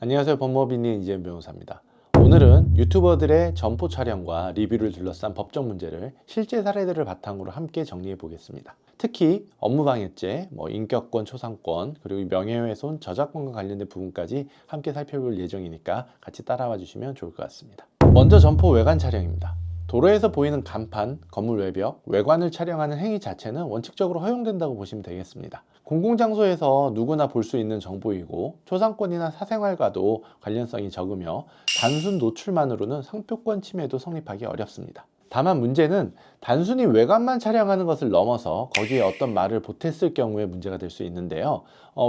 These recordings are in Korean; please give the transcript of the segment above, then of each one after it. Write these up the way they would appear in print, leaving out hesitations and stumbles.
안녕하세요. 법무법인의 이재현 변호사입니다. 오늘은 유튜버들의 점포 촬영과 리뷰를 둘러싼 법적 문제를 실제 사례들을 바탕으로 함께 정리해 보겠습니다. 특히 업무방해죄, 인격권 초상권, 그리고 명예훼손, 저작권과 관련된 부분까지 함께 살펴볼 예정이니까 같이 따라와 주시면 좋을 것 같습니다. 먼저 점포 외관 촬영입니다. 도로에서 보이는 간판, 건물 외벽, 외관을 촬영하는 행위 자체는 원칙적으로 허용된다고 보시면 되겠습니다. 공공장소에서 누구나 볼 수 있는 정보이고 초상권이나 사생활과도 관련성이 적으며 단순 노출만으로는 상표권 침해도 성립하기 어렵습니다. 다만 문제는 단순히 외관만 촬영하는 것을 넘어서 거기에 어떤 말을 보탰을 경우에 문제가 될 수 있는데요.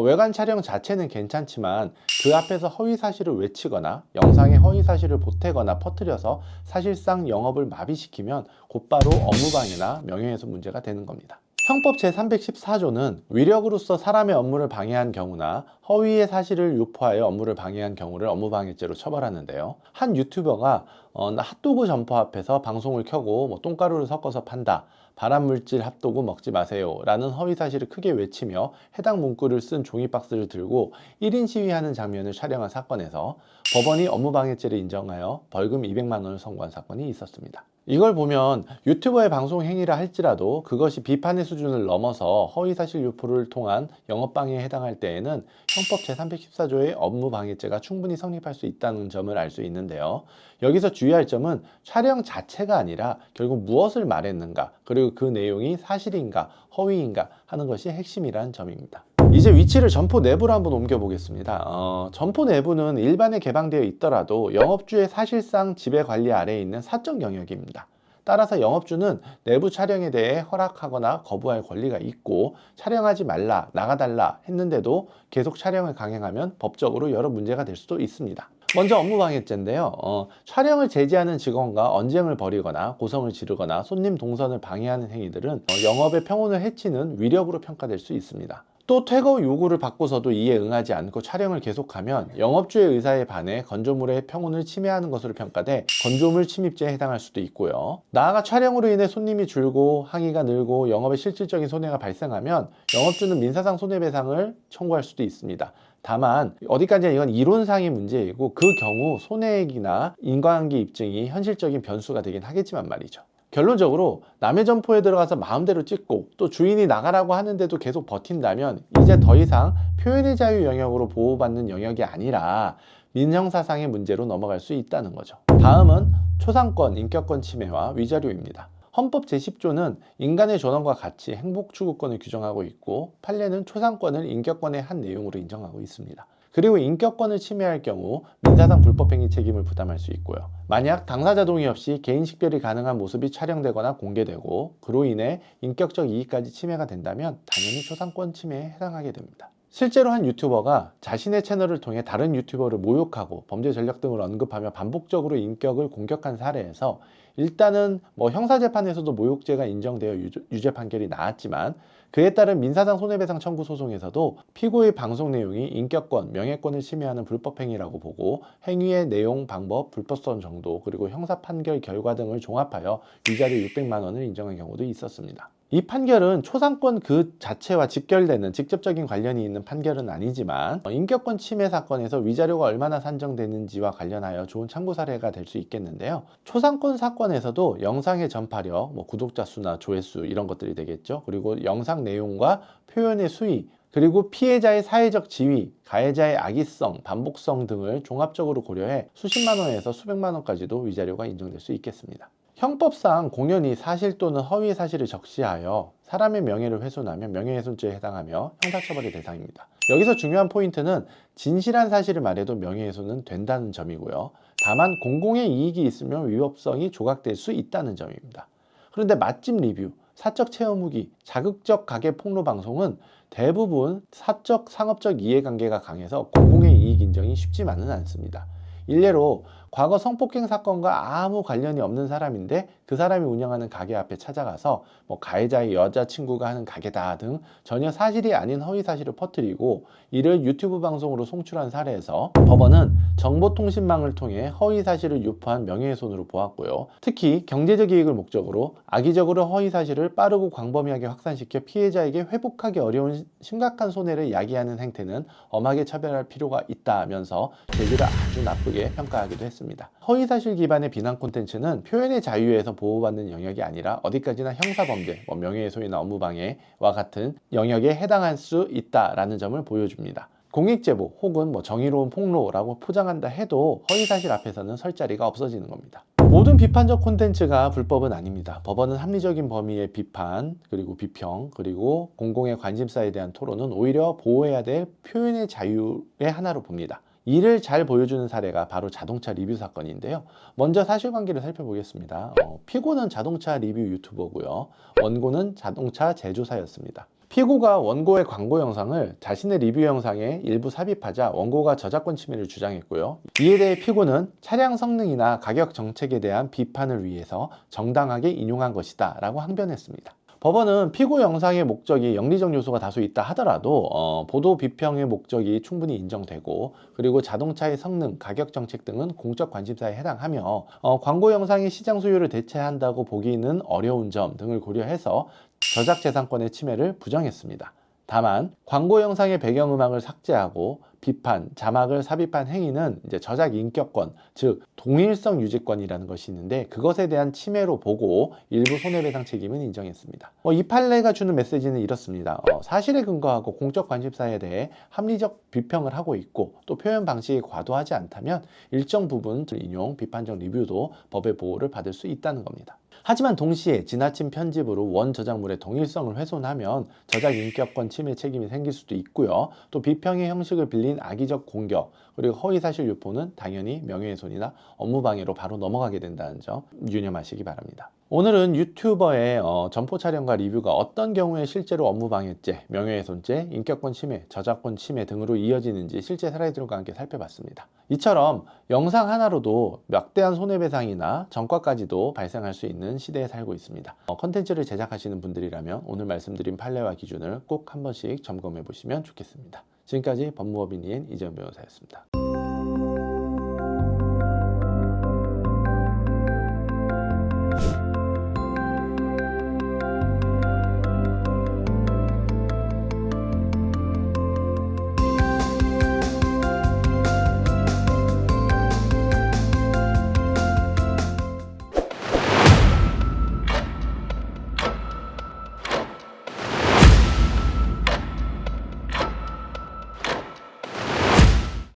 외관 촬영 자체는 괜찮지만 그 앞에서 허위 사실을 외치거나 영상에 허위 사실을 보태거나 퍼뜨려서 사실상 영업을 마비시키면 곧바로 업무방해나 명예훼손 문제가 되는 겁니다. 형법 제314조는 위력으로서 사람의 업무를 방해한 경우나 허위의 사실을 유포하여 업무를 방해한 경우를 업무방해죄로 처벌하는데요. 한 유튜버가 핫도그 점포 앞에서 방송을 켜고 똥가루를 섞어서 판다, 발암물질 핫도그 먹지 마세요 라는 허위 사실을 크게 외치며 해당 문구를 쓴 종이박스를 들고 1인 시위하는 장면을 촬영한 사건에서 법원이 업무방해죄를 인정하여 벌금 200만 원을 선고한 사건이 있었습니다. 이걸 보면 유튜버의 방송 행위라 할지라도 그것이 비판의 수준을 넘어서 허위사실 유포를 통한 영업방해에 해당할 때에는 형법 제314조의 업무방해죄가 충분히 성립할 수 있다는 점을 알 수 있는데요. 여기서 주의할 점은 촬영 자체가 아니라 결국 무엇을 말했는가, 그리고 그 내용이 사실인가 허위인가 하는 것이 핵심이라는 점입니다. 이제 위치를 점포 내부로 한번 옮겨 보겠습니다. 점포 내부는 일반에 개방되어 있더라도 영업주의 사실상 지배 관리 아래에 있는 사적 영역입니다. 따라서 영업주는 내부 촬영에 대해 허락하거나 거부할 권리가 있고 촬영하지 말라, 나가달라 했는데도 계속 촬영을 강행하면 법적으로 여러 문제가 될 수도 있습니다. 먼저 업무방해죄인데요. 촬영을 제지하는 직원과 언쟁을 벌이거나 고성을 지르거나 손님 동선을 방해하는 행위들은 영업의 평온을 해치는 위력으로 평가될 수 있습니다. 또 퇴거 요구를 받고서도 이에 응하지 않고 촬영을 계속하면 영업주의 의사에 반해 건조물의 평온을 침해하는 것으로 평가돼 건조물 침입죄에 해당할 수도 있고요. 나아가 촬영으로 인해 손님이 줄고 항의가 늘고 영업에 실질적인 손해가 발생하면 영업주는 민사상 손해배상을 청구할 수도 있습니다. 다만 어디까지나 이건 이론상의 문제이고 그 경우 손해액이나 인과관계 입증이 현실적인 변수가 되긴 하겠지만 말이죠. 결론적으로 남의 점포에 들어가서 마음대로 찍고 또 주인이 나가라고 하는데도 계속 버틴다면 이제 더 이상 표현의 자유 영역으로 보호받는 영역이 아니라 민형사상의 문제로 넘어갈 수 있다는 거죠. 다음은 초상권, 인격권 침해와 위자료입니다. 헌법 제10조는 인간의 존엄과 가치, 행복 추구권을 규정하고 있고 판례는 초상권을 인격권의 한 내용으로 인정하고 있습니다. 그리고 인격권을 침해할 경우 민사상 불법행위 책임을 부담할 수 있고요. 만약 당사자 동의 없이 개인 식별이 가능한 모습이 촬영되거나 공개되고 그로 인해 인격적 이익까지 침해가 된다면 당연히 초상권 침해에 해당하게 됩니다. 실제로 한 유튜버가 자신의 채널을 통해 다른 유튜버를 모욕하고 범죄 전력 등을 언급하며 반복적으로 인격을 공격한 사례에서 일단은 형사재판에서도 모욕죄가 인정되어 유죄 판결이 나왔지만 그에 따른 민사상 손해배상 청구 소송에서도 피고의 방송 내용이 인격권, 명예권을 침해하는 불법행위라고 보고 행위의 내용, 방법, 불법성 정도, 그리고 형사 판결 결과 등을 종합하여 위자료 600만 원을 인정한 경우도 있었습니다. 이 판결은 초상권 그 자체와 직결되는 직접적인 관련이 있는 판결은 아니지만 인격권 침해 사건에서 위자료가 얼마나 산정되는지와 관련하여 좋은 참고 사례가 될 수 있겠는데요. 초상권 사건에서도 영상의 전파력, 구독자 수나 조회수 이런 것들이 되겠죠. 그리고 영상 내용과 표현의 수위, 그리고 피해자의 사회적 지위, 가해자의 악의성, 반복성 등을 종합적으로 고려해 수십만 원에서 수백만 원까지도 위자료가 인정될 수 있겠습니다. 형법상 공연히 사실 또는 허위의 사실을 적시하여 사람의 명예를 훼손하면 명예훼손죄에 해당하며 형사처벌의 대상입니다. 여기서 중요한 포인트는 진실한 사실을 말해도 명예훼손은 된다는 점이고요. 다만 공공의 이익이 있으면 위법성이 조각될 수 있다는 점입니다. 그런데 맛집 리뷰, 사적 체험 후기, 자극적 가계 폭로 방송은 대부분 사적 상업적 이해관계가 강해서 공공의 이익 인정이 쉽지만은 않습니다. 일례로 과거 성폭행 사건과 아무 관련이 없는 사람인데 그 사람이 운영하는 가게 앞에 찾아가서 뭐 가해자의 여자친구가 하는 가게다 등 전혀 사실이 아닌 허위 사실을 퍼뜨리고 이를 유튜브 방송으로 송출한 사례에서 법원은 정보통신망을 통해 허위 사실을 유포한 명예훼손으로 보았고요. 특히 경제적 이익을 목적으로 악의적으로 허위 사실을 빠르고 광범위하게 확산시켜 피해자에게 회복하기 어려운 심각한 손해를 야기하는 행태는 엄하게 처벌할 필요가 있다면서 죄질을 아주 나쁘게 평가하기도 했습니다. 허위사실 기반의 비난 콘텐츠는 표현의 자유에서 보호받는 영역이 아니라 어디까지나 형사범죄, 명예훼손이나 업무방해와 같은 영역에 해당할 수 있다라는 점을 보여줍니다. 공익제보 혹은 정의로운 폭로라고 포장한다 해도 허위사실 앞에서는 설 자리가 없어지는 겁니다. 모든 비판적 콘텐츠가 불법은 아닙니다. 법원은 합리적인 범위의 비판, 그리고 비평, 그리고 공공의 관심사에 대한 토론은 오히려 보호해야 될 표현의 자유의 하나로 봅니다. 이를 잘 보여주는 사례가 바로 자동차 리뷰 사건인데요. 먼저 사실관계를 살펴보겠습니다. 피고는 자동차 리뷰 유튜버고요. 원고는 자동차 제조사였습니다. 피고가 원고의 광고 영상을 자신의 리뷰 영상에 일부 삽입하자 원고가 저작권 침해를 주장했고요. 이에 대해 피고는 차량 성능이나 가격 정책에 대한 비판을 위해서 정당하게 인용한 것이다 라고 항변했습니다. 법원은 피고 영상의 목적이 영리적 요소가 다소 있다 하더라도 보도 비평의 목적이 충분히 인정되고 그리고 자동차의 성능, 가격 정책 등은 공적 관심사에 해당하며 광고 영상의 시장 소유를 대체한다고 보기는 어려운 점 등을 고려해서 저작재산권의 침해를 부정했습니다. 다만 광고 영상의 배경음악을 삭제하고 비판, 자막을 삽입한 행위는 저작 인격권, 즉 동일성 유지권이라는 것이 있는데 그것에 대한 침해로 보고 일부 손해배상 책임은 인정했습니다. 이 판례가 주는 메시지는 이렇습니다. 사실에 근거하고 공적 관심사에 대해 합리적 비평을 하고 있고 또 표현 방식이 과도하지 않다면 일정 부분 인용, 비판적 리뷰도 법의 보호를 받을 수 있다는 겁니다. 하지만 동시에 지나친 편집으로 원 저작물의 동일성을 훼손하면 저작 인격권 침해 책임이 생길 수도 있고요. 또 비평의 형식을 빌린 악의적 공격 그리고 허위사실 유포는 당연히 명예훼손이나 업무방해로 바로 넘어가게 된다는 점 유념하시기 바랍니다. 오늘은 유튜버의 점포 촬영과 리뷰가 어떤 경우에 실제로 업무방해죄, 명예훼손죄, 인격권 침해, 저작권 침해 등으로 이어지는지 실제 사례들과 함께 살펴봤습니다. 이처럼 영상 하나로도 막대한 손해배상이나 전과까지도 발생할 수 있는 시대에 살고 있습니다. 컨텐츠를 제작하시는 분들이라면 오늘 말씀드린 판례와 기준을 꼭 한 번씩 점검해 보시면 좋겠습니다. 지금까지 법무법인 이재훈 변호사였습니다.